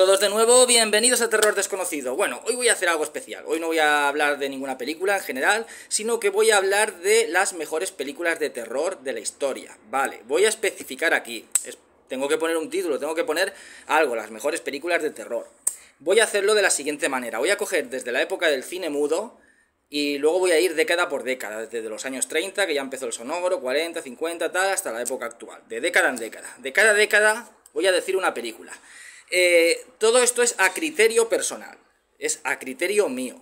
Todos de nuevo, bienvenidos a Terror Desconocido. Bueno, hoy voy a hacer algo especial. Hoy no voy a hablar de ninguna película en general, sino que voy a hablar de las mejores películas de terror de la historia. Vale, voy a especificar aquí. Tengo que poner un título, tengo que poner algo, las mejores películas de terror. Voy a hacerlo de la siguiente manera. Voy a coger desde la época del cine mudo y luego voy a ir década por década, desde los años 30, que ya empezó el sonoro, 40, 50, tal, hasta la época actual. De década en década. De cada década voy a decir una película. Todo esto es a criterio personal, es a criterio mío.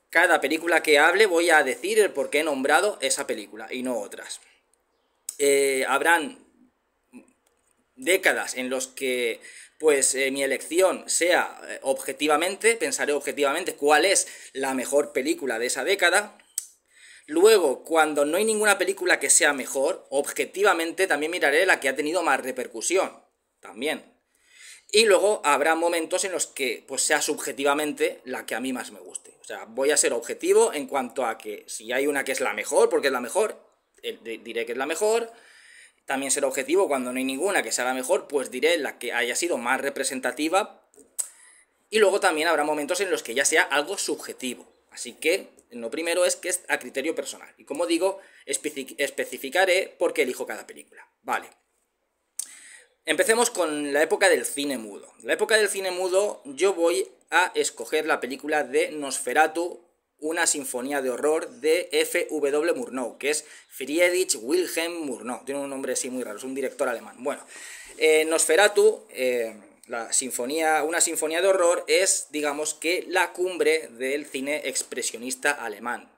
Cada película que hable voy a decir el por qué he nombrado esa película y no otras. Habrán décadas en los que mi elección sea objetivamente, pensaré objetivamente cuál es la mejor película de esa década. Luego, cuando no hay ninguna película que sea mejor, objetivamente también miraré la que ha tenido más repercusión, también. Y luego habrá momentos en los que sea subjetivamente la que a mí más me guste. O sea, voy a ser objetivo en cuanto a que si hay una que es la mejor, porque es la mejor, diré que es la mejor. También seré objetivo cuando no hay ninguna que sea la mejor, pues diré la que haya sido más representativa. Y luego también habrá momentos en los que ya sea algo subjetivo. Así que lo primero es que es a criterio personal. Y como digo, especificaré por qué elijo cada película. Vale. Empecemos con la época del cine mudo. En la época del cine mudo yo voy a escoger la película de Nosferatu, una sinfonía de horror de F.W. Murnau, que es Friedrich Wilhelm Murnau. Tiene un nombre así muy raro, es un director alemán. Bueno, Nosferatu, una sinfonía de horror, es, digamos que, la cumbre del cine expresionista alemán.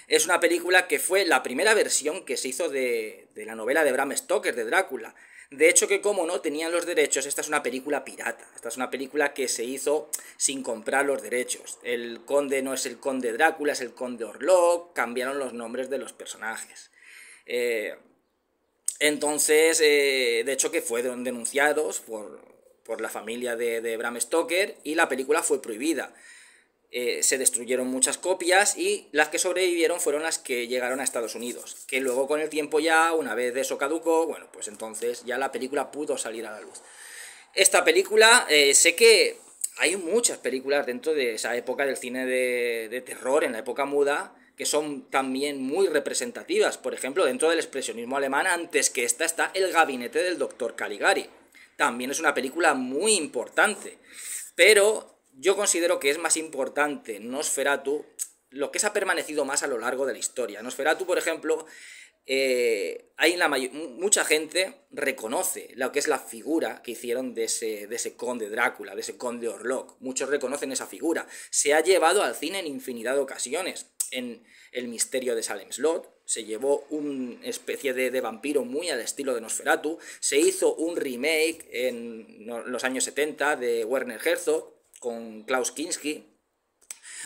Es una película que fue la primera versión que se hizo de la novela de Bram Stoker, de Drácula. De hecho, que como no tenían los derechos, esta es una película pirata. Esta es una película que se hizo sin comprar los derechos. El conde no es el conde Drácula, es el conde Orlok. Cambiaron los nombres de los personajes. Entonces, de hecho que fueron denunciados por la familia de Bram Stoker y la película fue prohibida. Se destruyeron muchas copias y las que sobrevivieron fueron las que llegaron a Estados Unidos, que luego con el tiempo ya, una vez eso caducó, bueno, pues entonces ya la película pudo salir a la luz. Esta película, sé que hay muchas películas dentro de esa época del cine de terror, en la época muda, que son también muy representativas. Por ejemplo, dentro del expresionismo alemán, antes que esta está El gabinete del Dr. Caligari. También es una película muy importante, pero yo considero que es más importante Nosferatu, lo que se ha permanecido más a lo largo de la historia. Nosferatu, por ejemplo, mucha gente reconoce lo que es la figura que hicieron de ese conde Drácula, de ese conde Orlok. Muchos reconocen esa figura. Se ha llevado al cine en infinidad de ocasiones. En El misterio de Salem Slot se llevó una especie de vampiro muy al estilo de Nosferatu. Se hizo un remake en los años 70 de Werner Herzog con Klaus Kinski.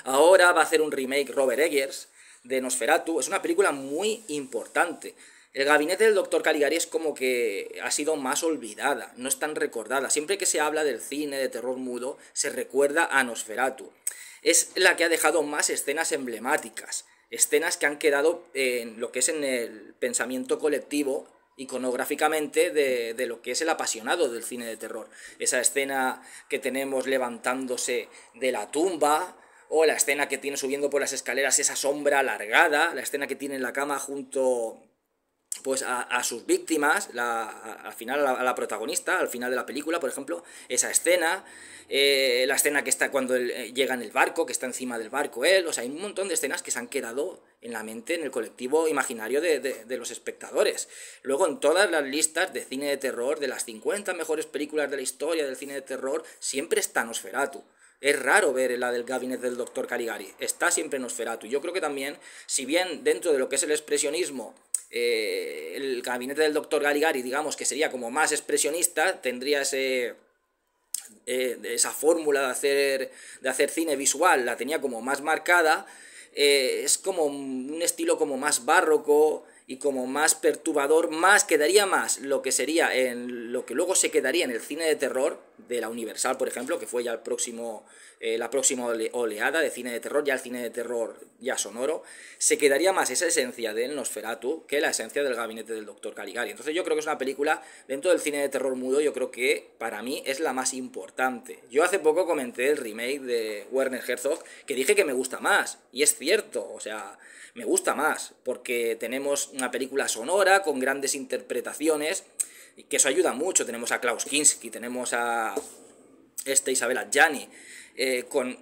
Ahora va a hacer un remake Robert Eggers de Nosferatu. Es una película muy importante. El gabinete del Dr. Caligari es como que ha sido más olvidada, no es tan recordada. Siempre que se habla del cine de terror mudo, se recuerda a Nosferatu. Es la que ha dejado más escenas emblemáticas, escenas que han quedado en lo que es en el pensamiento colectivo, iconográficamente, de lo que es el apasionado del cine de terror. Esa escena que tenemos levantándose de la tumba, o la escena que tiene subiendo por las escaleras esa sombra alargada, la escena que tiene en la cama junto a sus víctimas, al final a la protagonista, al final de la película, por ejemplo, esa escena, la escena que está cuando él llega en el barco, que está encima del barco él, o sea, hay un montón de escenas que se han quedado en la mente, en el colectivo imaginario de los espectadores. Luego, en todas las listas de cine de terror, de las 50 mejores películas de la historia del cine de terror, siempre está Nosferatu. Es raro ver la del gabinete del Dr. Caligari, está siempre Nosferatu. Yo creo que también, si bien dentro de lo que es el expresionismo, el gabinete del Dr. Caligari, digamos que sería como más expresionista, tendría esa fórmula de hacer cine visual, la tenía como más marcada. Es como un estilo como más barroco, y como más perturbador, más quedaría más lo que sería en lo que luego se quedaría en el cine de terror de la Universal, por ejemplo, que fue ya la próxima oleada de cine de terror, ya el cine de terror ya sonoro, se quedaría más esa esencia del Nosferatu que la esencia del gabinete del Dr. Caligari. Entonces yo creo que es una película, dentro del cine de terror mudo, yo creo que para mí es la más importante. Yo hace poco comenté el remake de Werner Herzog, que dije que me gusta más, y es cierto, o sea, me gusta más, porque tenemos una película sonora con grandes interpretaciones, que eso ayuda mucho. Tenemos a Klaus Kinski, tenemos a Isabella Adjani, con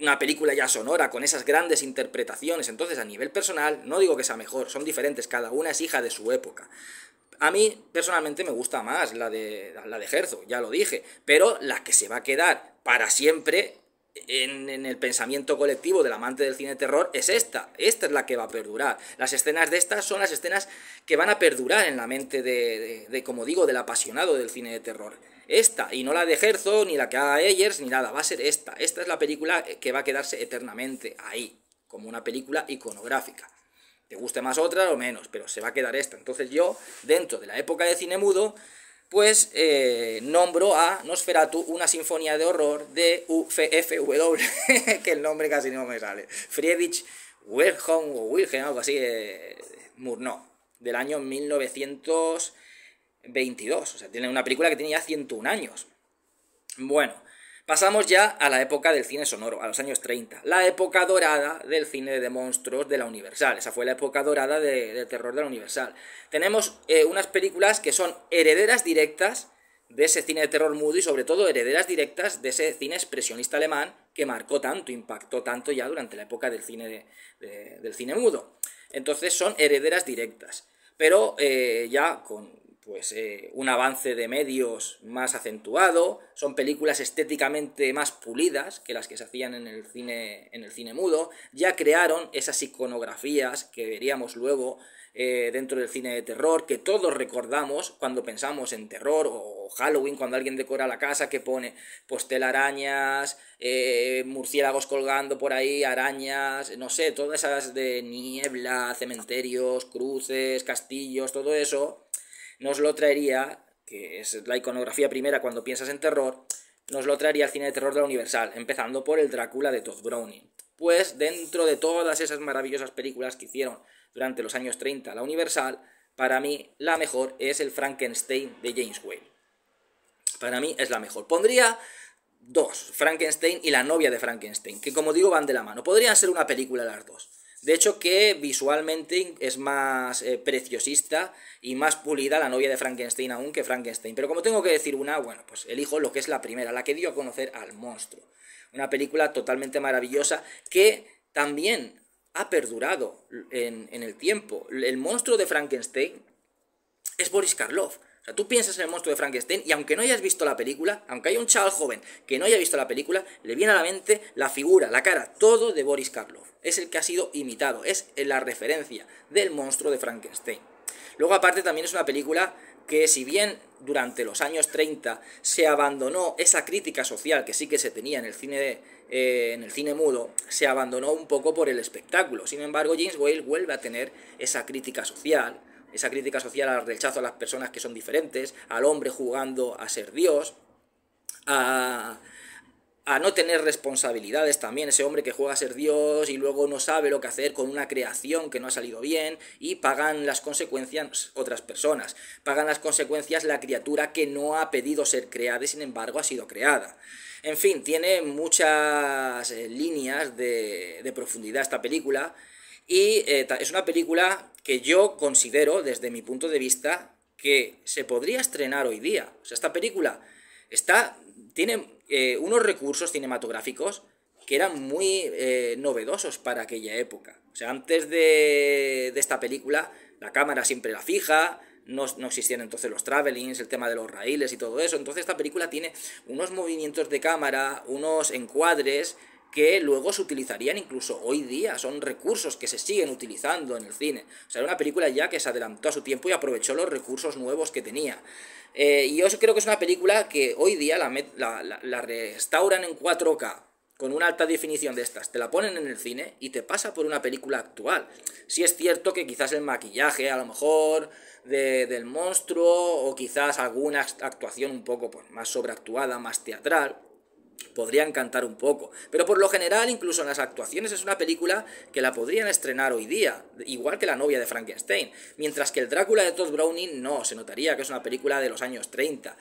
una película ya sonora, con esas grandes interpretaciones. Entonces, a nivel personal, no digo que sea mejor, son diferentes, cada una es hija de su época. A mí, personalmente, me gusta más la de Herzog, ya lo dije, pero la que se va a quedar para siempre en el pensamiento colectivo del amante del cine de terror es esta es la que va a perdurar. Las escenas de estas son las escenas que van a perdurar en la mente como digo, del apasionado del cine de terror. Esta, y no la de Herzog, ni la que haga Eggers, ni nada, va a ser esta es la película que va a quedarse eternamente ahí, como una película iconográfica. Te guste más otra o menos, pero se va a quedar esta. Entonces yo, dentro de la época de cine mudo, pues nombro a Nosferatu, una sinfonía de horror de UFW, que el nombre casi no me sale, Friedrich Wilhelm, algo así, Murnau, del año 1922, o sea, tiene una película que tiene ya 101 años. Bueno, pasamos ya a la época del cine sonoro, a los años 30, la época dorada del cine de monstruos de la Universal. Esa fue la época dorada de terror de la Universal. Tenemos unas películas que son herederas directas de ese cine de terror mudo y sobre todo herederas directas de ese cine expresionista alemán que marcó tanto, impactó tanto ya durante la época del cine, del cine mudo. Entonces son herederas directas, pero ya con un avance de medios más acentuado, son películas estéticamente más pulidas que las que se hacían en el cine mudo, ya crearon esas iconografías que veríamos luego dentro del cine de terror, que todos recordamos cuando pensamos en terror, o Halloween, cuando alguien decora la casa, que pone pues telarañas, murciélagos colgando por ahí, arañas, no sé, todas esas de niebla, cementerios, cruces, castillos, todo eso nos lo traería, que es la iconografía primera cuando piensas en terror, nos lo traería el cine de terror de la Universal, empezando por el Drácula de Todd Browning. Pues dentro de todas esas maravillosas películas que hicieron durante los años 30 la Universal, para mí la mejor es el Frankenstein de James Whale. Para mí es la mejor. Pondría dos, Frankenstein y la novia de Frankenstein, que como digo van de la mano. Podrían ser una película las dos. De hecho que visualmente es más preciosista y más pulida la novia de Frankenstein aún que Frankenstein. Pero como tengo que decir una, bueno, pues elijo lo que es la primera, la que dio a conocer al monstruo. Una película totalmente maravillosa que también ha perdurado en el tiempo. El monstruo de Frankenstein es Boris Karloff. O sea, tú piensas en el monstruo de Frankenstein y aunque no hayas visto la película, aunque haya un chaval joven que no haya visto la película, le viene a la mente la figura, la cara, todo de Boris Karloff. Es el que ha sido imitado, es la referencia del monstruo de Frankenstein. Luego aparte también es una película que si bien durante los años 30 se abandonó esa crítica social que sí que se tenía en el cine mudo, se abandonó un poco por el espectáculo. Sin embargo, James Whale vuelve a tener esa crítica social al rechazo a las personas que son diferentes, al hombre jugando a ser Dios, a no tener responsabilidades también, ese hombre que juega a ser Dios y luego no sabe lo que hacer con una creación que no ha salido bien y pagan las consecuencias otras personas, pagan las consecuencias la criatura que no ha pedido ser creada y sin embargo ha sido creada. En fin, tiene muchas líneas de profundidad esta película y es una película que yo considero, desde mi punto de vista, que se podría estrenar hoy día. O sea, esta película tiene unos recursos cinematográficos que eran muy novedosos para aquella época. O sea, antes de esta película, la cámara siempre la fija, no existían entonces los travelings, el tema de los raíles y todo eso. Entonces esta película tiene unos movimientos de cámara, unos encuadres que luego se utilizarían incluso hoy día, son recursos que se siguen utilizando en el cine. O sea, era una película ya que se adelantó a su tiempo y aprovechó los recursos nuevos que tenía. Y yo creo que es una película que hoy día la restauran en 4K con una alta definición de estas, te la ponen en el cine y te pasa por una película actual. Sí es cierto que quizás el maquillaje, a lo mejor, del monstruo, o quizás alguna actuación un poco pues, más sobreactuada, más teatral, podrían cantar un poco. Pero por lo general, incluso en las actuaciones, es una película que la podrían estrenar hoy día, igual que La novia de Frankenstein. Mientras que el Drácula de Todd Browning no, se notaría que es una película de los años 30,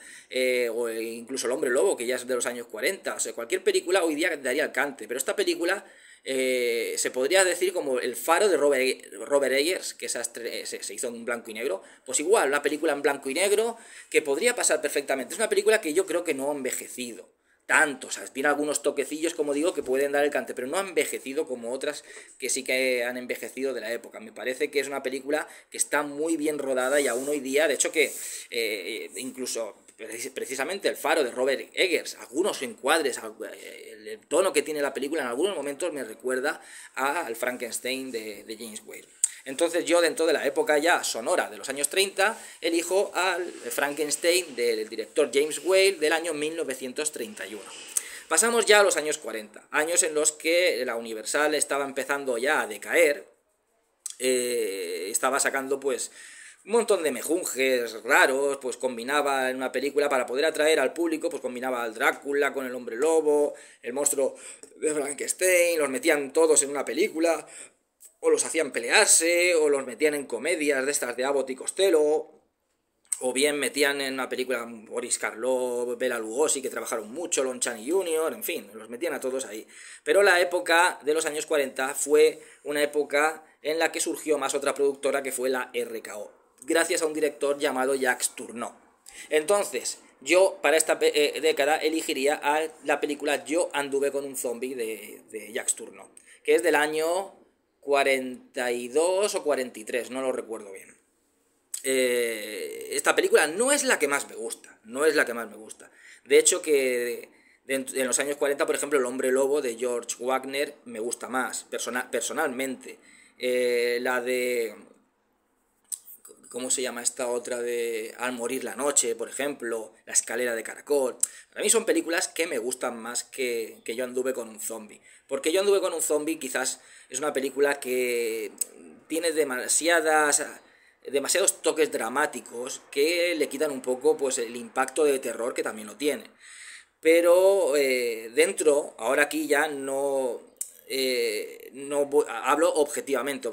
o incluso El hombre lobo, que ya es de los años 40. O sea, cualquier película hoy día daría el cante. Pero esta película se podría decir como El faro de Robert Eggers, que se hizo en blanco y negro. Pues igual, una película en blanco y negro que podría pasar perfectamente. Es una película que yo creo que no ha envejecido tanto, o sea, tiene algunos toquecillos, como digo, que pueden dar el cante, pero no ha envejecido como otras que sí que han envejecido de la época. Me parece que es una película que está muy bien rodada y aún hoy día, de hecho que incluso precisamente El faro de Robert Eggers, algunos encuadres, el tono que tiene la película en algunos momentos me recuerda al Frankenstein de James Whale. Entonces yo, dentro de la época ya sonora de los años 30, elijo al Frankenstein del director James Whale del año 1931. Pasamos ya a los años 40, años en los que la Universal estaba empezando ya a decaer, estaba sacando pues un montón de mejunjes raros, pues combinaba en una película para poder atraer al público, pues combinaba al Drácula con el hombre lobo, el monstruo de Frankenstein, los metían todos en una película, o los hacían pelearse, o los metían en comedias de estas de Abbott y Costello, o bien metían en una película Boris Karloff, Bela Lugosi, que trabajaron mucho, Lon Chaney Jr., en fin, los metían a todos ahí. Pero la época de los años 40 fue una época en la que surgió más otra productora, que fue la RKO, gracias a un director llamado Jacques Tourneur. Entonces, yo para esta década elegiría a la película Yo anduve con un zombie de Jacques Tourneur, que es del año 42 o 43, no lo recuerdo bien. Esta película no es la que más me gusta, no es la que más me gusta. De hecho que en los años 40, por ejemplo, El hombre lobo de George Wagner me gusta más, personalmente. La de... ¿Cómo se llama esta otra de Al morir la noche, por ejemplo? La escalera de caracol. Para mí son películas que me gustan más que Yo anduve con un zombie. Porque Yo anduve con un zombie quizás es una película que tiene demasiados toques dramáticos que le quitan un poco pues el impacto de terror que también lo tiene. Pero dentro, ahora aquí ya no hablo objetivamente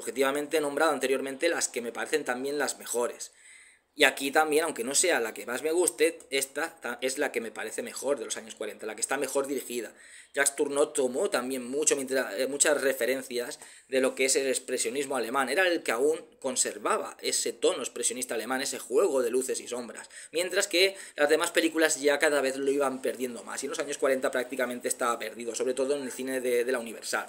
he nombrado anteriormente las que me parecen también las mejores. Y aquí también, aunque no sea la que más me guste, esta es la que me parece mejor de los años 40, la que está mejor dirigida. Jacques Tourneur tomó también muchas referencias de lo que es el expresionismo alemán. Era el que aún conservaba ese tono expresionista alemán, ese juego de luces y sombras. Mientras que las demás películas ya cada vez lo iban perdiendo más. Y en los años 40 prácticamente estaba perdido, sobre todo en el cine de la Universal.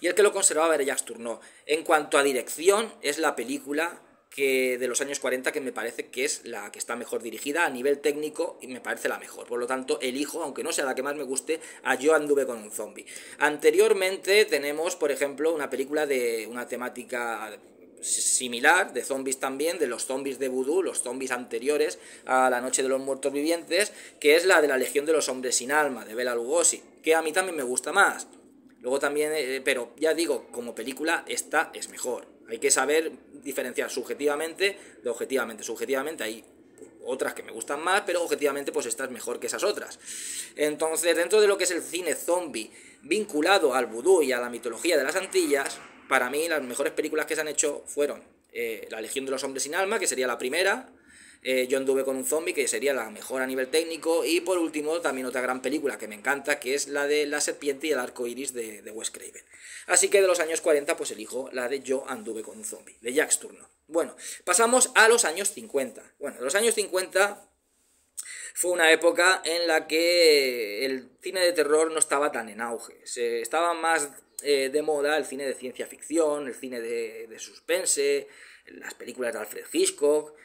Y el que lo conservaba era Jacques Tourneur. En cuanto a dirección, es la película de los años 40 que me parece que es la que está mejor dirigida a nivel técnico y me parece la mejor. Por lo tanto, elijo, aunque no sea la que más me guste, a Yo anduve con un zombie. Anteriormente tenemos, por ejemplo, una película de una temática similar, de zombies también, de los zombies de vudú, los zombies anteriores a La noche de los muertos vivientes, que es la de La legión de los hombres sin alma, de Bela Lugosi, que a mí también me gusta más. Luego también, pero ya digo, como película esta es mejor. Hay que saber diferenciar subjetivamente de objetivamente. Subjetivamente hay otras que me gustan más, pero objetivamente pues esta es mejor que esas otras. Entonces, dentro de lo que es el cine zombie vinculado al vudú y a la mitología de las Antillas, para mí las mejores películas que se han hecho fueron La legión de los hombres sin alma, que sería la primera, Yo anduve con un zombie, que sería la mejor a nivel técnico, y por último también otra gran película que me encanta, que es la de La serpiente y el arco iris de Wes Craven. Así que de los años 40 pues elijo la de Yo anduve con un zombie, de Jacques Tourneur. Bueno, pasamos a los años 50. Bueno, los años 50 fue una época en la que el cine de terror no estaba tan en auge. Se estaba más de moda el cine de ciencia ficción, el cine de suspense, las películas de Alfred Hitchcock.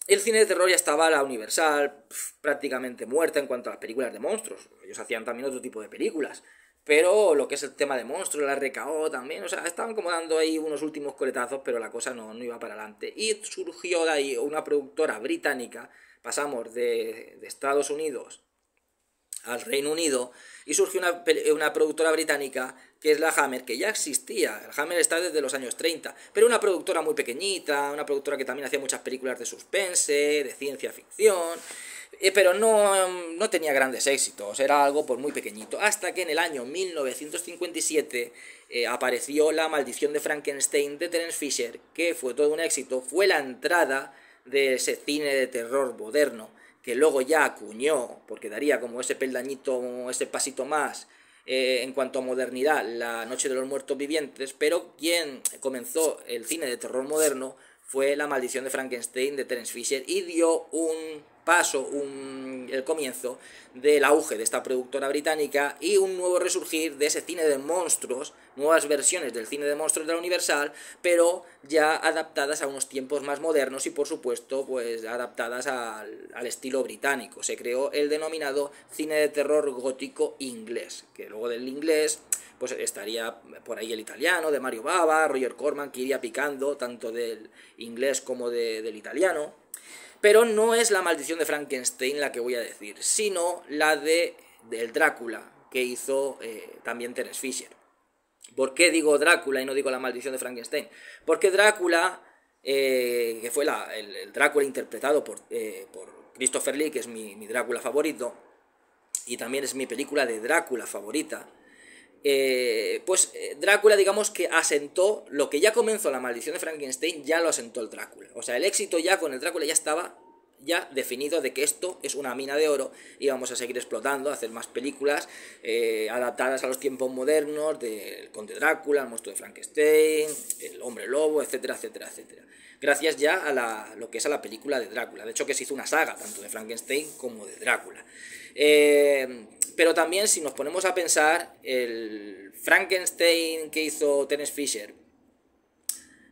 El cine de terror ya estaba la Universal prácticamente muerta en cuanto a las películas de monstruos. Ellos hacían también otro tipo de películas. Pero lo que es el tema de monstruos, la RKO también, o sea, estaban como dando ahí unos últimos coletazos, pero la cosa no iba para adelante. Y surgió de ahí una productora británica, pasamos de Estados Unidos al Reino Unido y surgió una productora británica que es la Hammer, que ya existía. La Hammer está desde los años 30, pero una productora muy pequeñita, una productora que también hacía muchas películas de suspense, de ciencia ficción, pero no tenía grandes éxitos, era algo pues muy pequeñito, hasta que en el año 1957 apareció La maldición de Frankenstein de Terence Fisher, que fue todo un éxito, fue la entrada de ese cine de terror moderno, que luego ya acuñó, porque daría como ese peldañito, ese pasito más en cuanto a modernidad, La noche de los muertos vivientes, pero quien comenzó el cine de terror moderno fue La maldición de Frankenstein de Terence Fisher y dio un paso, el comienzo del auge de esta productora británica y un nuevo resurgir de ese cine de monstruos, nuevas versiones del cine de monstruos de la Universal, pero ya adaptadas a unos tiempos más modernos y por supuesto pues adaptadas al estilo británico. Se creó el denominado cine de terror gótico inglés, que luego del inglés pues estaría por ahí el italiano de Mario Bava, Roger Corman, que iría picando tanto del inglés como del italiano. Pero no es La maldición de Frankenstein la que voy a decir, sino la del Drácula, que hizo también Terence Fisher. ¿Por qué digo Drácula y no digo La maldición de Frankenstein? Porque Drácula, que fue el Drácula interpretado por Christopher Lee, que es mi Drácula favorito, y también es mi película de Drácula favorita, Drácula, digamos que asentó lo que ya comenzó La maldición de Frankenstein, ya lo asentó el Drácula. O sea, el éxito ya con el Drácula ya estaba ya definido de que esto es una mina de oro y vamos a seguir explotando, a hacer más películas adaptadas a los tiempos modernos del Conde Drácula, el monstruo de Frankenstein, el hombre lobo, etcétera, etcétera, etcétera. Gracias ya a lo que es a la película de Drácula. De hecho que se hizo una saga, tanto de Frankenstein como de Drácula. Pero también si nos ponemos a pensar, el Frankenstein que hizo Terence Fisher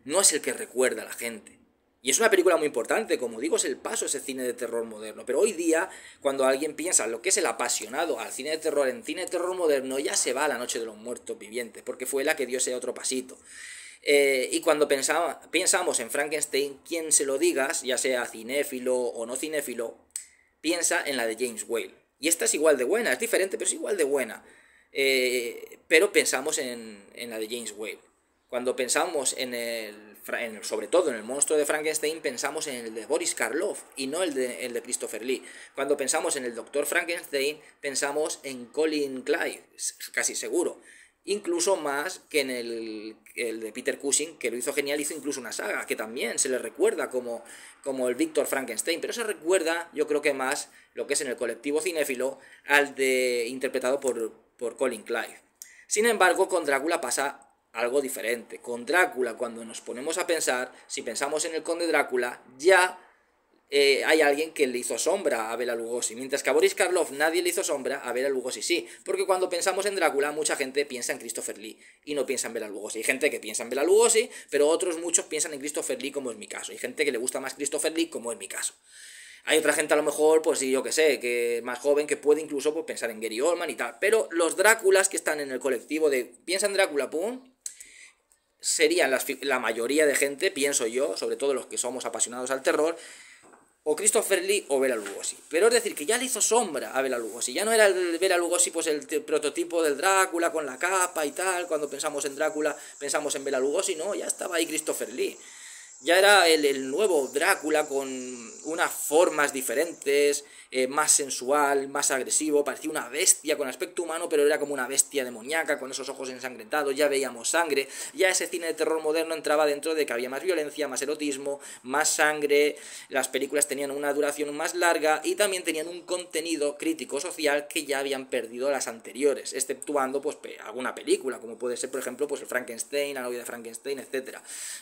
no es el que recuerda a la gente. Y es una película muy importante, como digo, es el paso a ese cine de terror moderno. Pero hoy día, cuando alguien piensa en lo que es el apasionado al cine de terror, en cine de terror moderno, ya se va a La noche de los muertos vivientes, porque fue la que dio ese otro pasito. Y cuando pensamos en Frankenstein, quien se lo digas, ya sea cinéfilo o no cinéfilo, piensa en la de James Whale. Y esta es igual de buena, es diferente, pero es igual de buena. Pero pensamos en la de James Whale. Cuando pensamos sobre todo en el monstruo de Frankenstein, pensamos en el de Boris Karloff y no el de Christopher Lee. Cuando pensamos en el Doctor Frankenstein, pensamos en Colin Clive, casi seguro. Incluso más que en el de Peter Cushing, que lo hizo genial, hizo incluso una saga, que también se le recuerda como el Víctor Frankenstein, pero se recuerda, yo creo que más, lo que es en el colectivo cinéfilo, al interpretado por Colin Clive. Sin embargo, con Drácula pasa algo diferente. Con Drácula, cuando nos ponemos a pensar, si pensamos en el Conde Drácula, ya hay alguien que le hizo sombra a Bela Lugosi, mientras que a Boris Karloff nadie le hizo sombra, a Bela Lugosi sí, porque cuando pensamos en Drácula mucha gente piensa en Christopher Lee y no piensa en Bela Lugosi. Hay gente que piensa en Bela Lugosi, pero otros muchos piensan en Christopher Lee, como es mi caso. Hay gente que le gusta más Christopher Lee, como es mi caso. Hay otra gente a lo mejor, pues sí, yo que sé, que más joven, que puede incluso pues, pensar en Gary Oldman y tal, pero los Dráculas que están en el colectivo de piensa en Drácula, pum, serían la mayoría de gente, pienso yo, sobre todo los que somos apasionados al terror, o Christopher Lee o Bela Lugosi. Pero es decir, que ya le hizo sombra a Bela Lugosi. Ya no era el Bela Lugosi pues el prototipo del Drácula con la capa y tal. Cuando pensamos en Drácula, pensamos en Bela Lugosi. No, ya estaba ahí Christopher Lee. Ya era el nuevo Drácula con unas formas diferentes, más sensual, más agresivo, parecía una bestia con aspecto humano, pero era como una bestia demoníaca, con esos ojos ensangrentados, ya veíamos sangre, ya ese cine de terror moderno entraba dentro de que había más violencia, más erotismo, más sangre, las películas tenían una duración más larga y también tenían un contenido crítico social que ya habían perdido las anteriores, exceptuando pues alguna película, como puede ser por ejemplo pues el Frankenstein, la novia de Frankenstein, etc.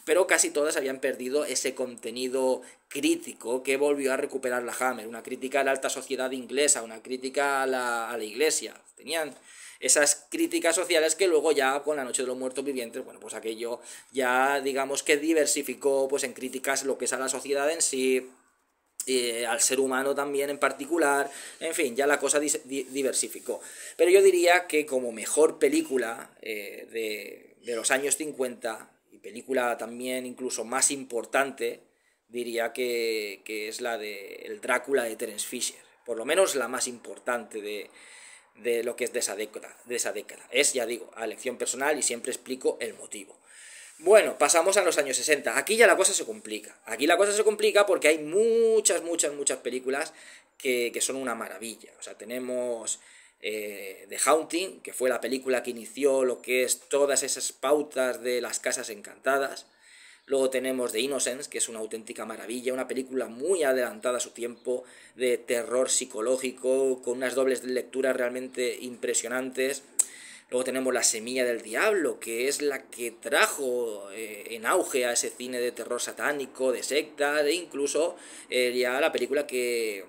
Pero casi todas habían perdido ese contenido crítico que volvió a recuperar la Hammer, una crítica a la alta sociedad inglesa, una crítica a la iglesia. Tenían esas críticas sociales que luego ya con La noche de los muertos vivientes, bueno, pues aquello ya digamos que diversificó pues en críticas lo que es a la sociedad en sí, al ser humano también en particular, en fin, ya la cosa diversificó. Pero yo diría que como mejor película de los años 50, y película también incluso más importante, diría que es la de El Drácula de Terence Fisher, por lo menos la más importante de lo que es de esa década. Es, ya digo, a elección personal y siempre explico el motivo. Bueno, pasamos a los años 60. Aquí ya la cosa se complica. Aquí la cosa se complica porque hay muchas películas que son una maravilla. O sea, tenemos The Haunting, que fue la película que inició lo que es todas esas pautas de las casas encantadas. Luego tenemos The Innocents, que es una auténtica maravilla, una película muy adelantada a su tiempo, de terror psicológico, con unas dobles lecturas realmente impresionantes. Luego tenemos La Semilla del Diablo, que es la que trajo en auge a ese cine de terror satánico, de sectas, e incluso ya la película que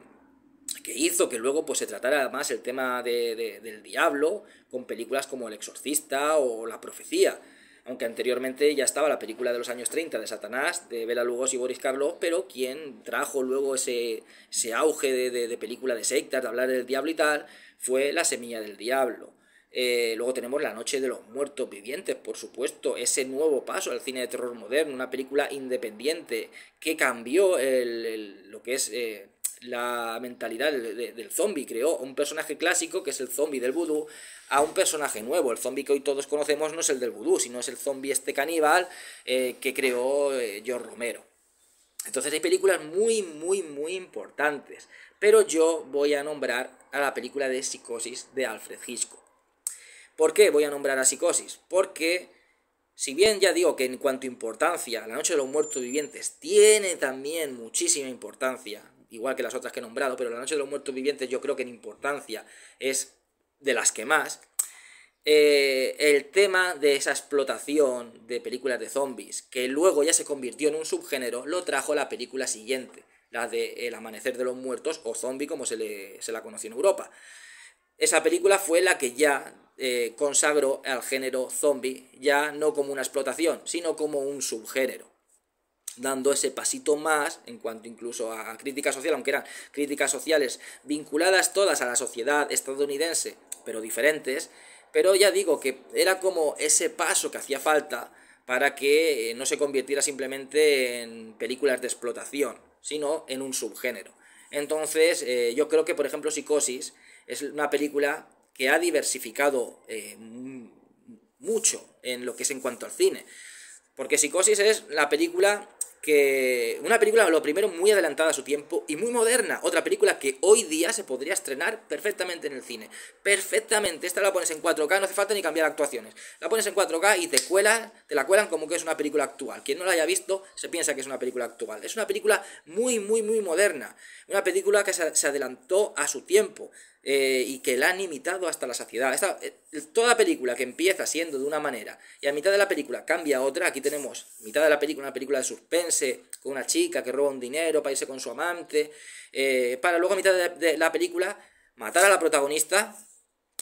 hizo que luego pues se tratara más el tema del diablo, con películas como El Exorcista o La Profecía. Aunque anteriormente ya estaba la película de los años 30 de Satanás, de Bela Lugosi y Boris Karloff, pero quien trajo luego ese auge de película de sectas, de hablar del diablo y tal, fue La Semilla del Diablo. Luego tenemos La Noche de los Muertos Vivientes, por supuesto, ese nuevo paso al cine de terror moderno, una película independiente que cambió lo que es la mentalidad del zombie. Creó un personaje clásico, que es el zombie del vudú, a un personaje nuevo. El zombie que hoy todos conocemos no es el del vudú, sino es el zombie este caníbal que creó George Romero. Entonces hay películas muy importantes, pero yo voy a nombrar a la película de Psicosis de Alfred Hitchcock. ¿Por qué voy a nombrar a Psicosis? Porque, si bien ya digo que en cuanto a importancia, La Noche de los Muertos Vivientes tiene también muchísima importancia, igual que las otras que he nombrado, pero La Noche de los Muertos Vivientes yo creo que en importancia es de las que más, el tema de esa explotación de películas de zombies, que luego ya se convirtió en un subgénero, lo trajo la película siguiente, la de El Amanecer de los Muertos, o Zombie como se la conoció en Europa. Esa película fue la que ya consagró al género zombie, ya no como una explotación, sino como un subgénero, dando ese pasito más en cuanto incluso a crítica social, aunque eran críticas sociales vinculadas todas a la sociedad estadounidense, pero diferentes. Pero ya digo que era como ese paso que hacía falta para que no se convirtiera simplemente en películas de explotación, sino en un subgénero. Entonces, yo creo que, por ejemplo, Psicosis es una película que ha diversificado mucho en lo que es en cuanto al cine. Porque Psicosis es la película una película, lo primero, muy adelantada a su tiempo y muy moderna. Otra película que hoy día se podría estrenar perfectamente en el cine. Perfectamente. Esta la pones en 4K, no hace falta ni cambiar actuaciones. La pones en 4K y te la cuelan como que es una película actual. Quien no la haya visto se piensa que es una película actual. Es una película muy moderna. Una película que se adelantó a su tiempo. Y que la han imitado hasta la saciedad. Toda película que empieza siendo de una manera y a mitad de la película cambia a otra. Aquí tenemos mitad de la película, una película de suspense con una chica que roba un dinero para irse con su amante, para luego a mitad de la película matar a la protagonista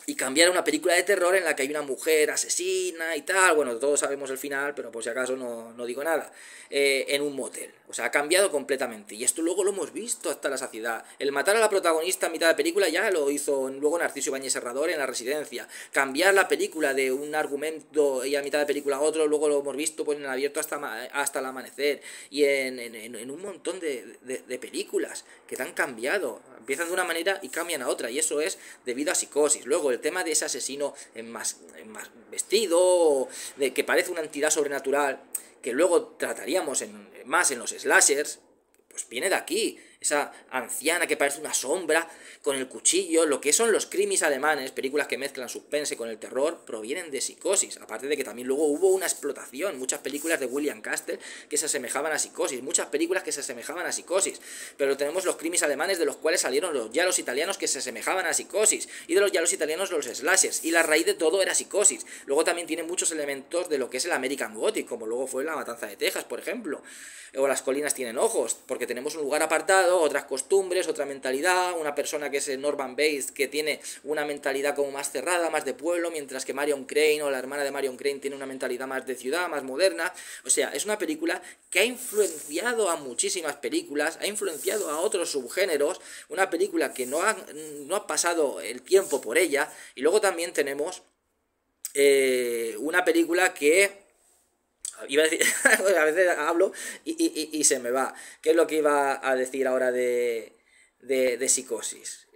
y cambiar a una película de terror en la que hay una mujer asesina y tal. Bueno, todos sabemos el final, pero por si acaso no digo nada. En un motel. O sea, ha cambiado completamente. Y esto luego lo hemos visto hasta la saciedad. El matar a la protagonista a mitad de película ya lo hizo luego Narciso Ibáñez Serrador en La Residencia. Cambiar la película de un argumento y a mitad de película a otro, luego lo hemos visto pues, en Abierto hasta el amanecer. Y en un montón de películas que te han cambiado. Empiezan de una manera y cambian a otra. Y eso es debido a Psicosis. Luego, el tema de ese asesino en más vestido, de que parece una entidad sobrenatural, que luego trataríamos más en los slashers, pues viene de aquí. Esa anciana que parece una sombra con el cuchillo, lo que son los crimis alemanes, películas que mezclan suspense con el terror, provienen de Psicosis. Aparte de que también luego hubo una explotación, muchas películas de William Castle que se asemejaban a Psicosis, muchas películas que se asemejaban a Psicosis, pero tenemos los crimis alemanes de los cuales salieron los giallos italianos que se asemejaban a Psicosis, y de los giallos italianos los slashers, y la raíz de todo era Psicosis. Luego también tiene muchos elementos de lo que es el American Gothic, como luego fue La Matanza de Texas, por ejemplo, o Las colinas tienen ojos, porque tenemos un lugar apartado, otras costumbres, otra mentalidad, una persona que es Norman Bates, que tiene una mentalidad como más cerrada, más de pueblo, mientras que Marion Crane o la hermana de Marion Crane tiene una mentalidad más de ciudad, más moderna. O sea, es una película que ha influenciado a muchísimas películas, ha influenciado a otros subgéneros, una película que no ha pasado el tiempo por ella. Y luego también tenemos una película que iba a decir, a veces hablo y se me va. ¿Qué es lo que iba a decir ahora de Psicosis?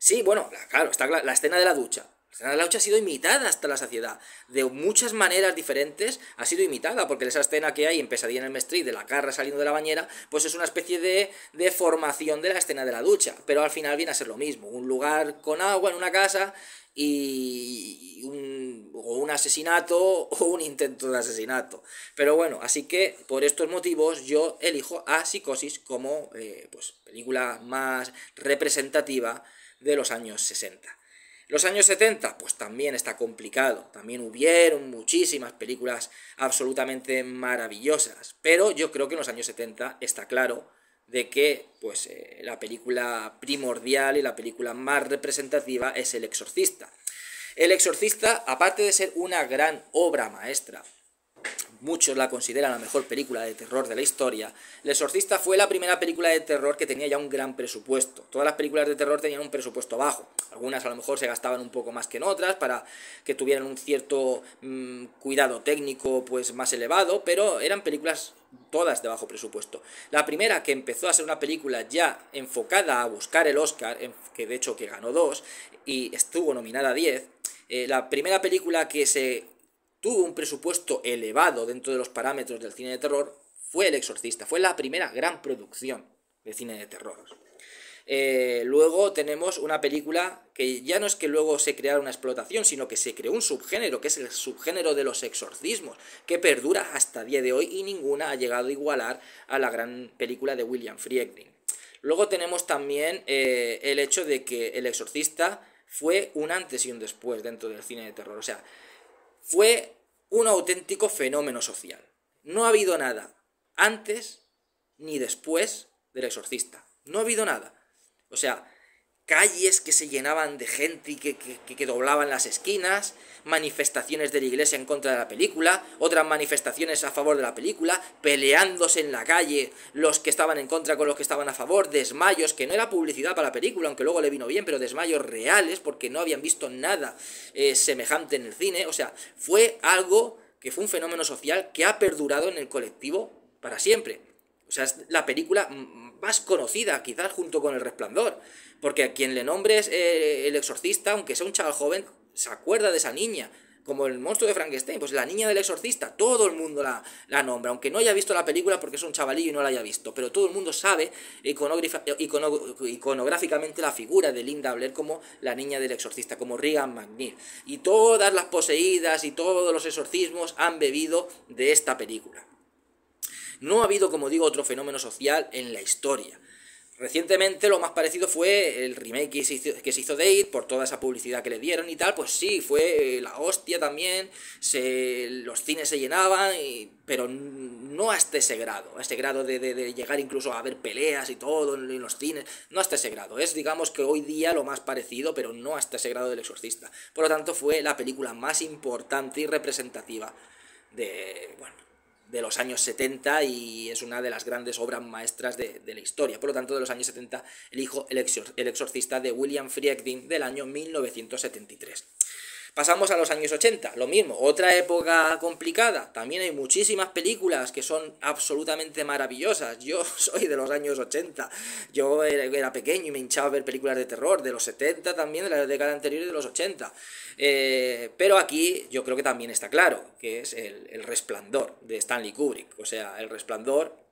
Sí, bueno, claro, está la escena de la ducha. La escena de la ducha ha sido imitada hasta la saciedad. De muchas maneras diferentes ha sido imitada, porque esa escena que hay en Pesadilla en el Street de la Carra saliendo de la bañera, pues es una especie de formación de la escena de la ducha. Pero al final viene a ser lo mismo. Un lugar con agua en una casa y o un asesinato o un intento de asesinato. Pero bueno, así que por estos motivos yo elijo a Psicosis como pues, película más representativa de los años 60. Los años 70, pues también está complicado, también hubieron muchísimas películas absolutamente maravillosas, pero yo creo que en los años 70 está claro de que pues, la película primordial y la película más representativa es El Exorcista. El Exorcista, aparte de ser una gran obra maestra, muchos la consideran la mejor película de terror de la historia, El Exorcista fue la primera película de terror que tenía ya un gran presupuesto. Todas las películas de terror tenían un presupuesto bajo. Algunas a lo mejor se gastaban un poco más que en otras para que tuvieran un cierto cuidado técnico pues más elevado, pero eran películas todas de bajo presupuesto. La primera que empezó a ser una película ya enfocada a buscar el Oscar, que de hecho que ganó 2 y estuvo nominada a 10, la primera película que se tuvo un presupuesto elevado dentro de los parámetros del cine de terror fue El Exorcista. Fue la primera gran producción de cine de terror. Luego tenemos una película que ya no es que luego se creara una explotación, sino que se creó un subgénero, que es el subgénero de los exorcismos, que perdura hasta el día de hoy y ninguna ha llegado a igualar a la gran película de William Friedkin. Luego tenemos también el hecho de que El Exorcista fue un antes y un después dentro del cine de terror. O sea, fue un auténtico fenómeno social. No ha habido nada antes ni después del Exorcista. No ha habido nada. O sea, calles que se llenaban de gente y que doblaban las esquinas, manifestaciones de la iglesia en contra de la película, otras manifestaciones a favor de la película, peleándose en la calle los que estaban en contra con los que estaban a favor, desmayos, que no era publicidad para la película, aunque luego le vino bien, pero desmayos reales porque no habían visto nada semejante en el cine. O sea, fue algo que fue un fenómeno social que ha perdurado en el colectivo para siempre. O sea, es la película más conocida, quizás junto con El Resplandor, porque a quien le nombres El Exorcista, aunque sea un chaval joven, se acuerda de esa niña, como el monstruo de Frankenstein, pues la niña del Exorcista, todo el mundo la nombra, aunque no haya visto la película porque es un chavalillo y no la haya visto, pero todo el mundo sabe iconográficamente la figura de Linda Blair como la niña del Exorcista, como Regan McNeil, y todas las poseídas y todos los exorcismos han bebido de esta película. No ha habido, como digo, otro fenómeno social en la historia. Recientemente lo más parecido fue el remake que se hizo de It, por toda esa publicidad que le dieron y tal, pues sí, fue la hostia también, los cines se llenaban, pero no hasta ese grado de llegar incluso a ver peleas y todo en los cines, no hasta ese grado, es digamos que hoy día lo más parecido, pero no hasta ese grado del Exorcista. Por lo tanto fue la película más importante y representativa de los años 70 y es una de las grandes obras maestras de la historia. Por lo tanto, de los años 70 elijo El Exorcista de William Friedkin del año 1973. Pasamos a los años 80, lo mismo, otra época complicada, también hay muchísimas películas que son absolutamente maravillosas. Yo soy de los años 80, yo era pequeño y me hinchaba a ver películas de terror, de los 70 también, de la década anterior y de los 80. Pero aquí yo creo que también está claro, que es el Resplandor de Stanley Kubrick. O sea, El Resplandor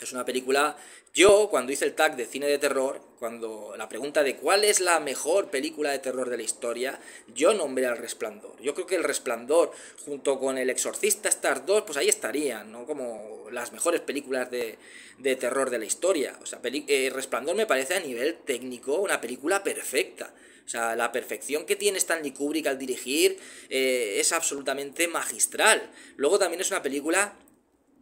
es una película. Yo, cuando hice el tag de cine de terror, cuando la pregunta de cuál es la mejor película de terror de la historia, yo nombré al Resplandor. Yo creo que El Resplandor, junto con El Exorcista, estas dos, pues ahí estarían, ¿no? Como las mejores películas de terror de la historia. O sea, El Resplandor me parece a nivel técnico una película perfecta. O sea, la perfección que tiene Stanley Kubrick al dirigir es absolutamente magistral. Luego también es una película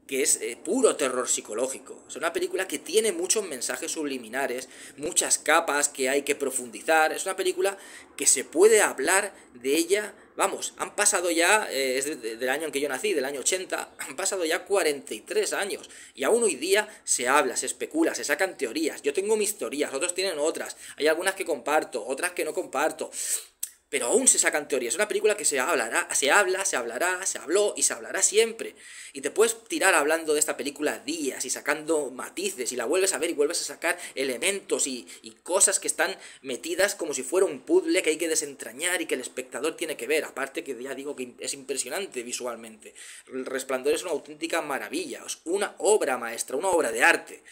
que es puro terror psicológico. Es una película que tiene muchos mensajes subliminares, muchas capas que hay que profundizar. Es una película que se puede hablar de ella. Vamos, han pasado ya, es del año en que yo nací, del año 80, han pasado ya 43 años. Y aún hoy día se habla, se especula, se sacan teorías. Yo tengo mis teorías, otros tienen otras. Hay algunas que comparto, otras que no comparto. pero aún se sacan teorías. Es una película que se hablará, se habla, se hablará, se habló y se hablará siempre. Y te puedes tirar hablando de esta película días y sacando matices y la vuelves a ver y vuelves a sacar elementos y cosas que están metidas como si fuera un puzzle que hay que desentrañar y que el espectador tiene que ver. Aparte que ya digo que es impresionante visualmente. El Resplandor es una auténtica maravilla, es una obra maestra, una obra de arte.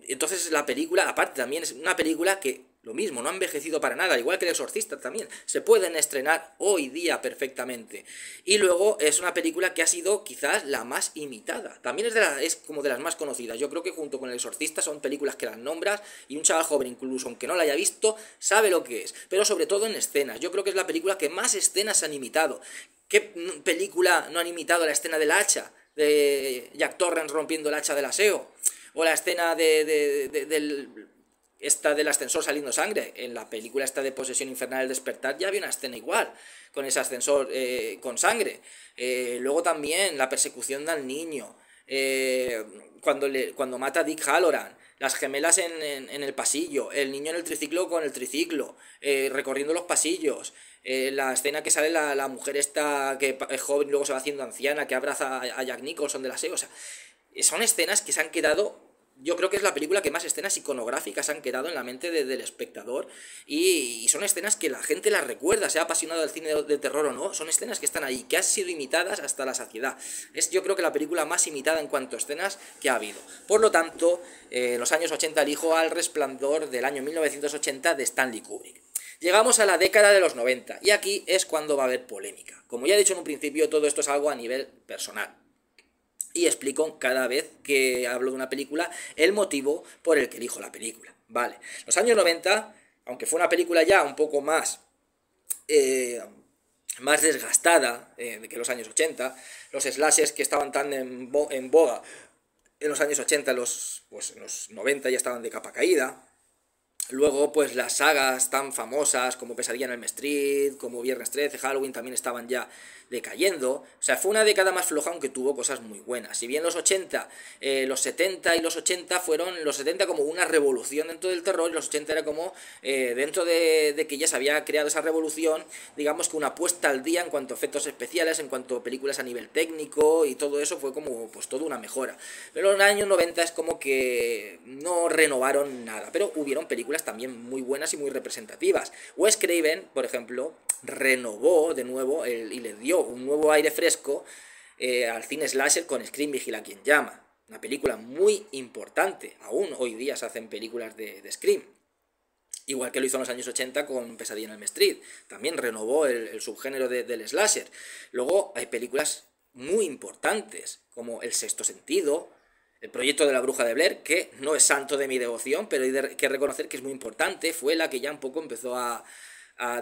Entonces la película, aparte también es una película que lo mismo, no ha envejecido para nada, igual que El Exorcista también, se pueden estrenar hoy día perfectamente. Y luego es una película que ha sido quizás la más imitada, también es como de las más conocidas. Yo creo que junto con El Exorcista son películas que las nombras y un chaval joven, incluso aunque no la haya visto, sabe lo que es, pero sobre todo en escenas. Yo creo que es la película que más escenas han imitado. ¿Qué película no han imitado la escena del hacha? De Jack Torrance rompiendo el hacha del aseo. O la escena del ascensor saliendo sangre. En la película esta de Posesión Infernal, El Despertar, ya había una escena igual, con ese ascensor con sangre. Luego también la persecución del niño. Cuando mata a Dick Halloran. Las gemelas en el pasillo. El niño en el triciclo con el triciclo. Recorriendo los pasillos. La escena que sale la mujer esta que es joven y luego se va haciendo anciana, que abraza a Jack Nicholson del aseo. O sea, son escenas que se han quedado. Yo creo que es la película que más escenas iconográficas han quedado en la mente del espectador y son escenas que la gente las recuerda, sea apasionado del cine de terror o no, son escenas que están ahí, que han sido imitadas hasta la saciedad. Es yo creo que la película más imitada en cuanto a escenas que ha habido. Por lo tanto, en los años 80 elijo al Resplandor del año 1980 de Stanley Kubrick. Llegamos a la década de los 90 y aquí es cuando va a haber polémica. Como ya he dicho en un principio, todo esto es algo a nivel personal. Y explico cada vez que hablo de una película el motivo por el que elijo la película. Vale, los años 90, aunque fue una película ya un poco más desgastada que los años 80, los slashers que estaban tan en boga en los años 80, en los 90 ya estaban de capa caída. Luego, pues las sagas tan famosas como Pesadilla en Elm Street, como Viernes 13, Halloween, también estaban ya decayendo. O sea, fue una década más floja, aunque tuvo cosas muy buenas. Si bien los 80, los 70 y los 80 fueron los 70 como una revolución dentro del terror, y los 80 era como, dentro de que ya se había creado esa revolución, digamos que una puesta al día en cuanto a efectos especiales, en cuanto a películas a nivel técnico, y todo eso fue como, pues todo una mejora. Pero en los años 90 es como que no renovaron nada, pero hubieron películas también muy buenas y muy representativas. Wes Craven, por ejemplo, renovó de nuevo y le dio un nuevo aire fresco al cine slasher con Scream Vigila quien llama. Una película muy importante. Aún hoy día se hacen películas de Scream. Igual que lo hizo en los años 80 con Pesadilla en Elm Street. También renovó el subgénero del slasher. Luego hay películas muy importantes, como El Sexto Sentido, El Proyecto de la Bruja de Blair, que no es santo de mi devoción, pero hay que reconocer que es muy importante. Fue la que ya un poco empezó a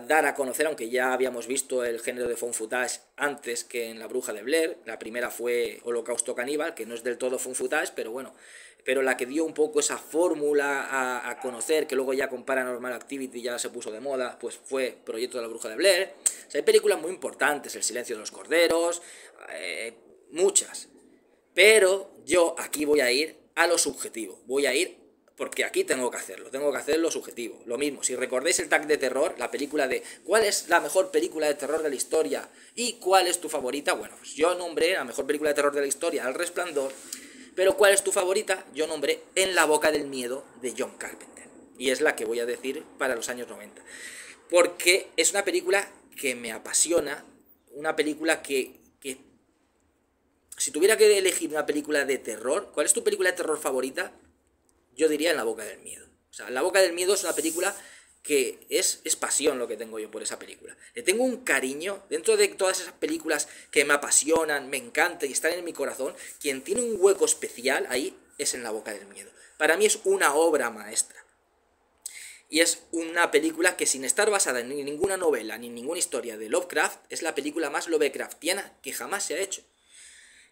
dar a conocer, aunque ya habíamos visto el género de found footage antes que en La Bruja de Blair. La primera fue Holocausto Caníbal, que no es del todo found footage, pero bueno, pero la que dio un poco esa fórmula a conocer, que luego ya con Paranormal Activity ya se puso de moda, pues fue Proyecto de la Bruja de Blair. O sea, hay películas muy importantes, El Silencio de los Corderos, muchas. Pero yo aquí voy a ir a lo subjetivo, voy a ir porque aquí tengo que hacerlo subjetivo. Lo mismo, si recordáis el tag de terror, la película de ¿cuál es la mejor película de terror de la historia? ¿Y cuál es tu favorita? Bueno, pues yo nombré la mejor película de terror de la historia, El Resplandor, pero ¿cuál es tu favorita? Yo nombré En la boca del miedo de John Carpenter. Y es la que voy a decir para los años 90. Porque es una película que me apasiona, una película que si tuviera que elegir una película de terror, ¿cuál es tu película de terror favorita? Yo diría En la boca del miedo. O sea, En la boca del miedo es una película que es pasión lo que tengo yo por esa película. Le tengo un cariño, dentro de todas esas películas que me apasionan, me encantan y están en mi corazón, quien tiene un hueco especial ahí es En la boca del miedo. Para mí es una obra maestra. Y es una película que, sin estar basada en ninguna novela ni en ninguna historia de Lovecraft, es la película más Lovecraftiana que jamás se ha hecho.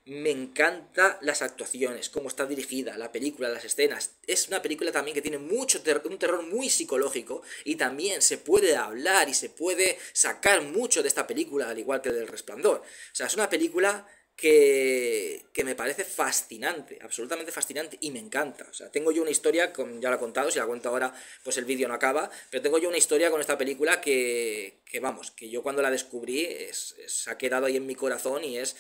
Me encanta las actuaciones, cómo está dirigida, la película, las escenas. Es una película también que tiene un terror muy psicológico y también se puede hablar y se puede sacar mucho de esta película, al igual que del Resplandor. O sea, es una película que me parece fascinante, absolutamente fascinante, y me encanta. O sea, tengo yo una historia, ya la he contado, si la cuento ahora, pues el vídeo no acaba, pero tengo yo una historia con esta película que vamos, que yo cuando la descubrí ha quedado ahí en mi corazón y es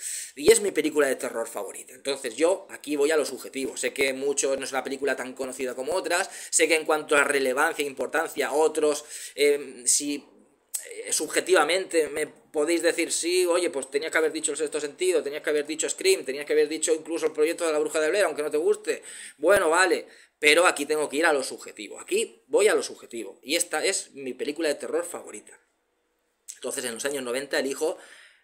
mi película de terror favorita. Entonces yo aquí voy a lo subjetivo. Sé que muchos no es una película tan conocida como otras, sé que en cuanto a relevancia e importancia, otros, si subjetivamente me podéis decir, sí, oye, pues tenías que haber dicho El Sexto Sentido, tenías que haber dicho Scream, tenías que haber dicho incluso El Proyecto de la Bruja de Blair, aunque no te guste. Bueno, vale, pero aquí tengo que ir a lo subjetivo. Aquí voy a lo subjetivo. Y esta es mi película de terror favorita. Entonces, en los años 90 elijo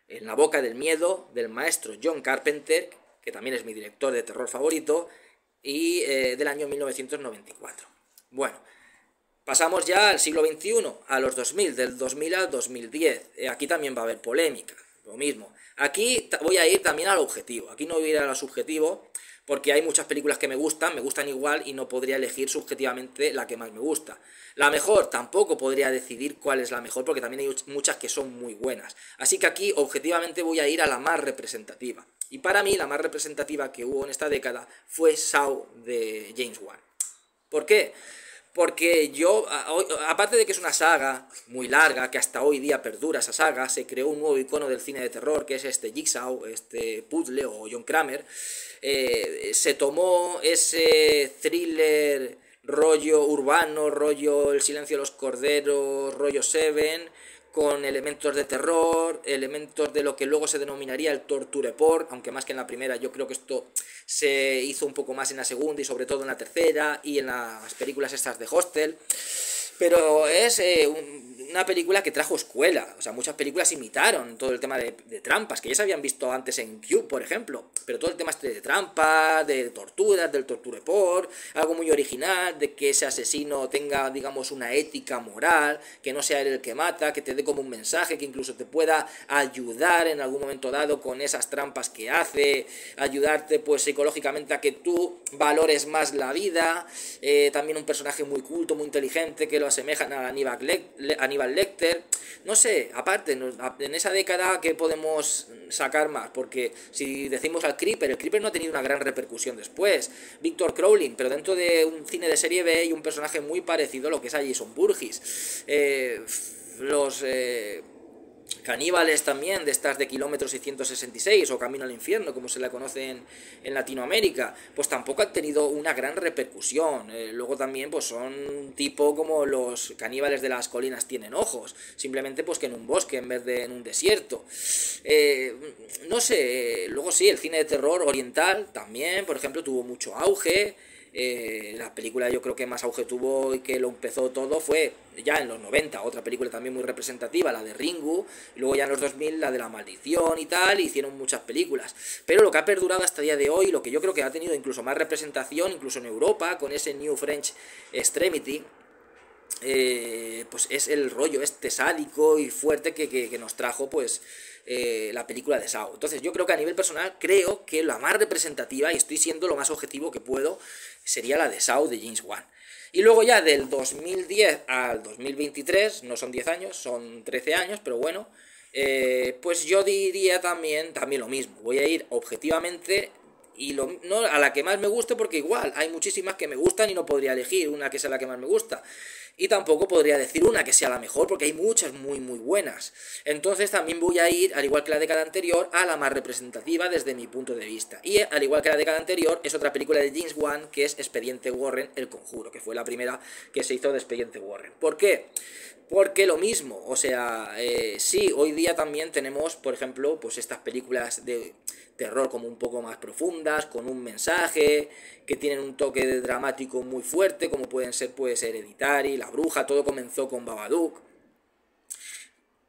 En la boca del miedo, del maestro John Carpenter, que también es mi director de terror favorito, y del año 1994. Bueno, pasamos ya al siglo XXI, a los 2000, del 2000 al 2010. Aquí también va a haber polémica, lo mismo. Aquí voy a ir también al objetivo. Aquí no voy a ir a lo subjetivo, porque hay muchas películas que me gustan igual y no podría elegir subjetivamente la que más me gusta. La mejor, tampoco podría decidir cuál es la mejor, porque también hay muchas que son muy buenas. Así que aquí objetivamente voy a ir a la más representativa. Y para mí la más representativa que hubo en esta década fue Saw de James Wan. ¿Por qué? Porque yo, aparte de que es una saga muy larga, que hasta hoy día perdura esa saga, se creó un nuevo icono del cine de terror, que es este Jigsaw, este Puzzle o John Kramer. Se tomó ese thriller rollo urbano, rollo El silencio de los corderos, rollo Seven, con elementos de terror, elementos de lo que luego se denominaría el torture porn, aunque más que en la primera, yo creo que esto se hizo un poco más en la segunda y sobre todo en la tercera y en las películas estas de Hostel. Pero es una película que trajo escuela. O sea, muchas películas imitaron todo el tema de trampas, que ya se habían visto antes en Cube, por ejemplo. Pero todo el tema este de trampas, de torturas, del torture porn, algo muy original, de que ese asesino tenga, digamos, una ética moral, que no sea él el que mata, que te dé como un mensaje, que incluso te pueda ayudar en algún momento dado con esas trampas que hace, ayudarte pues psicológicamente a que tú valores más la vida. También un personaje muy culto, muy inteligente, que lo asemejan a Aníbal Lecter. No sé, aparte, en esa década, ¿qué podemos sacar más? Porque si decimos al Creeper, el Creeper no ha tenido una gran repercusión después. Victor Crowley, pero dentro de un cine de serie B hay un personaje muy parecido a lo que es a Jason Voorhees. Los caníbales también, de estas de Kilómetro 666 o Camino al Infierno, como se la conoce en Latinoamérica, pues tampoco han tenido una gran repercusión. Luego también pues son tipo como los caníbales de las colinas tienen ojos, simplemente pues que en un bosque en vez de en un desierto. No sé, luego sí, el cine de terror oriental también, por ejemplo, tuvo mucho auge. La película yo creo que más auge tuvo y que lo empezó todo fue ya en los 90, otra película también muy representativa, la de Ringu, y luego ya en los 2000 la de La Maldición y tal, y hicieron muchas películas. Pero lo que ha perdurado hasta el día de hoy, lo que yo creo que ha tenido incluso más representación, incluso en Europa, con ese New French Extremity, pues es el rollo este sádico y fuerte que nos trajo pues la película de Saw. Entonces yo creo que a nivel personal creo que la más representativa, y estoy siendo lo más objetivo que puedo, sería la de Saw de James Wan. Y luego ya del 2010 al 2023, no son 10 años, son 13 años, pero bueno, pues yo diría también lo mismo. Voy a ir objetivamente y no a la que más me guste, porque igual hay muchísimas que me gustan y no podría elegir una que sea la que más me gusta. Y tampoco podría decir una que sea la mejor, porque hay muchas muy muy buenas. Entonces también voy a ir, al igual que la década anterior, a la más representativa desde mi punto de vista. Y al igual que la década anterior, es otra película de James Wan, que es Expediente Warren, El Conjuro, que fue la primera que se hizo de Expediente Warren. ¿Por qué? Porque lo mismo, o sea, sí, hoy día también tenemos, por ejemplo, pues estas películas de terror como un poco más profundas, con un mensaje, que tienen un toque dramático muy fuerte, como pueden ser pues Hereditary, La Bruja, todo comenzó con Babadook.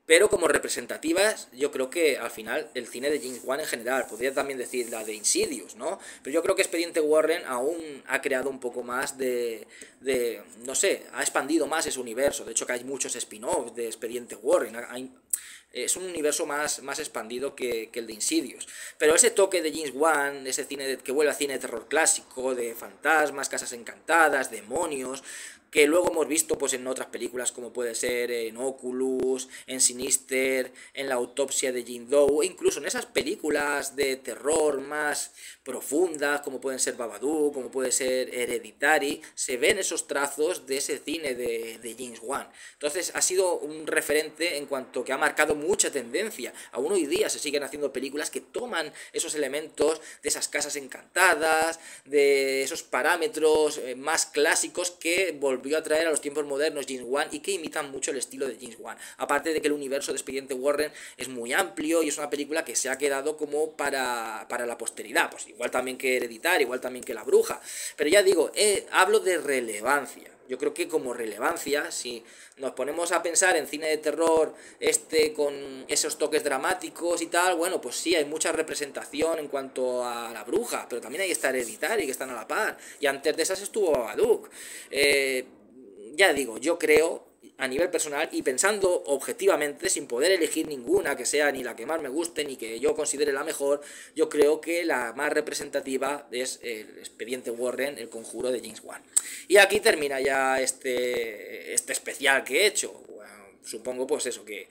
Pero como representativas, yo creo que al final el cine de James Wan en general, podría también decir la de Insidious, ¿no? Pero yo creo que Expediente Warren aún ha creado un poco más no sé, ha expandido más ese universo. De hecho que hay muchos spin-offs de Expediente Warren, es un universo más expandido que el de Insidious. Pero ese toque de James Wan, ese cine que vuelve a cine de terror clásico, de fantasmas, casas encantadas, demonios, que luego hemos visto pues en otras películas como puede ser en Oculus, en Sinister, en La autopsia de Jane Doe, e incluso en esas películas de terror más profundas como pueden ser Babadook, como puede ser Hereditary, se ven esos trazos de ese cine de James Wan. Entonces ha sido un referente en cuanto que ha marcado mucha tendencia. Aún hoy día se siguen haciendo películas que toman esos elementos de esas casas encantadas, de esos parámetros más clásicos que volvió a traer a los tiempos modernos James Wan y que imitan mucho el estilo de James Wan. Aparte de que el universo de Expediente Warren es muy amplio y es una película que se ha quedado como para la posteridad, pues igual también que Hereditary, igual también que La Bruja, pero ya digo, hablo de relevancia. Yo creo que como relevancia, si nos ponemos a pensar en cine de terror con esos toques dramáticos y tal, bueno, pues sí, hay mucha representación en cuanto a La Bruja, pero también hay esta Hereditary, que están a la par, y antes de esas estuvo Babadook. Ya digo, yo creo, a nivel personal y pensando objetivamente, sin poder elegir ninguna que sea ni la que más me guste ni que yo considere la mejor, yo creo que la más representativa es el Expediente Warren, El Conjuro de James Wan. Y aquí termina ya este especial que he hecho. Bueno, supongo pues eso, que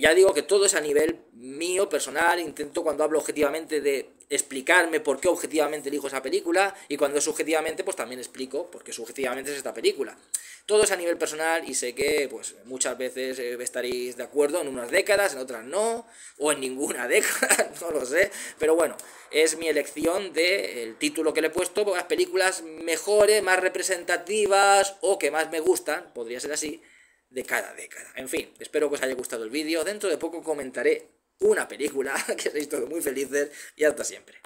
ya digo que todo es a nivel mío, personal, intento cuando hablo objetivamente de explicarme por qué objetivamente elijo esa película y cuando es subjetivamente pues también explico por qué subjetivamente es esta película. Todo es a nivel personal y sé que pues muchas veces estaréis de acuerdo en unas décadas, en otras no, o en ninguna década, no lo sé, pero bueno, es mi elección del título que le he puesto, pues, las películas mejores, más representativas o que más me gustan, podría ser así, de cada década. En fin, espero que os haya gustado el vídeo, dentro de poco comentaré una película, que seáis todos muy felices y hasta siempre.